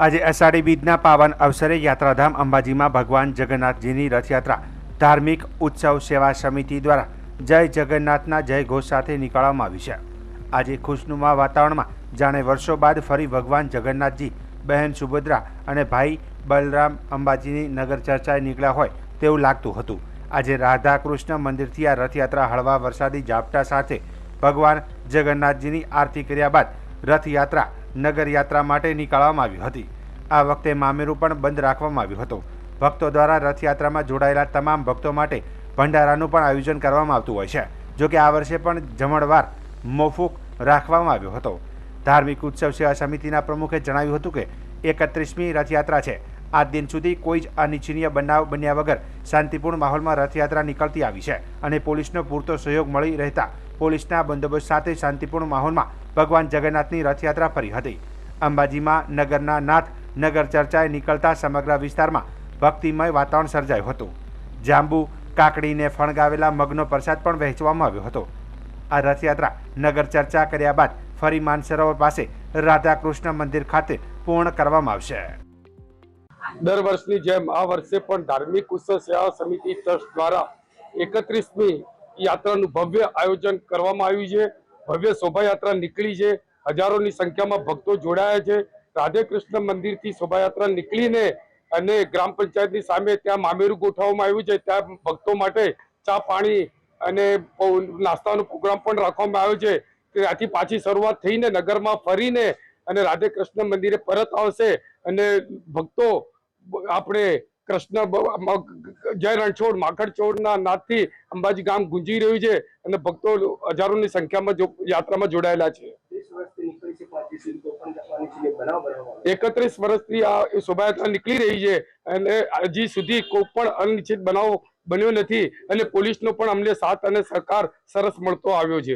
આજે અષાઢી બીજના પાવન અવસરે યાત્રાધામ અંબાજીમાં ભગવાન જગન્નાથજીની રથયાત્રા ધાર્મિક ઉત્સવ સેવા સમિતિ દ્વારા જય જગન્નાથના જય ઘોષ સાથે નીકળવામાં આવી છે। આજે ખુશનુમા વાતાવરણમાં જાણે વર્ષો બાદ ફરી ભગવાન જગન્નાથજી, બહેન સુભદ્રા અને ભાઈ બલરામ અંબાજીની નગર ચર્ચાએ નીકળ્યા હોય તેવું લાગતું હતું। આજે રાધા કૃષ્ણ મંદિરથી આ રથયાત્રા હળવા વરસાદી ઝાપટા સાથે ભગવાન જગન્નાથજીની આરતી કર્યા બાદ રથયાત્રા નગર યાત્રા માટે નીકાળવામાં આવી હતી। આ વખતે મામેરું પણ બંધ રાખવામાં આવ્યું હતું। ભક્તો દ્વારા રથયાત્રામાં જોડાયેલા તમામ ભક્તો માટે ભંડારાનું પણ આયોજન કરવામાં આવતું હોય છે। જોકે આ વર્ષે પણ જમણવાર મોકૂફ રાખવામાં આવ્યો હતો। ધાર્મિક ઉત્સવ સેવા સમિતિના પ્રમુખે જણાવ્યું હતું કે 31મી રથયાત્રા છે। આજ દિન સુધી કોઈ જ અનિચ્છનીય બનાવ બન્યા વગર શાંતિપૂર્ણ માહોલમાં રથયાત્રા નીકળતી આવી છે અને પોલીસનો પૂરતો સહયોગ મળી રહેતા પોલીસના બંદોબસ્ત સાથે શાંતિપૂર્ણ માહોલમાં ભગવાન જગન્નાથની રથયાત્રા ફરી હતી। અંબાજીમાં નગરના નાથ નગર ચર્ચાએ નીકળતા સમગ્ર વિસ્તારમાં ભક્તિમય વાતાવરણ સર્જાયું હતું। જાંબુ, કાકડીને ફણગાવેલા મગનો પ્રસાદ પણ વહેંચવામાં આવ્યો હતો। આ રથયાત્રા નગર ચર્ચા કર્યા બાદ ફરી માનસરોવર પાસે રાધા કૃષ્ણ મંદિર ખાતે પૂર્ણ કરવામાં આવશે। દર વર્ષની જેમ આ વર્ષે પણ ધાર્મિક ઉત્સવ સેવા સમિતિ ટ્રસ્ટ દ્વારા 31મી યાત્રાનું ભવ્ય આયોજન કરવામાં આવ્યું છે। ભવ્ય શોભાયાત્રા નીકળી છે। હજારોની સંખ્યામાં ભક્તો જોડાયા છે। રાધે કૃષ્ણ મંદિરથી શોભાયાત્રા નીકળીને અને ગ્રામ પંચાયતની સામે ત્યાં મામેરું ગોઠવવામાં આવ્યું છે। ત્યાં ભક્તો માટે ચા પાણી અને નાસ્તાનો પ્રોગ્રામ પણ રાખવામાં આવ્યો છે। ત્યાંથી પાછી શરૂઆત થઈને નગરમાં ફરીને અને રાધે કૃષ્ણ મંદિરે પરત આવશે અને ભક્તો આપણે કૃષ્ણ જય રણછોડ માખણચોડના નાદથી અંબાજી ગામ ગુંજી રહ્યું છે અને ભક્તો હજારોની સંખ્યામાં યાત્રામાં જોડાયેલા છે। 31 વર્ષથી આ શોભાયાત્રા નીકળી રહી છે અને હજી સુધી કોઈ પણ અનિચ્છિત બનાવ બન્યો નથી અને પોલીસનો પણ અમને સાથ અને સહકાર સરસ મળતો આવ્યો છે।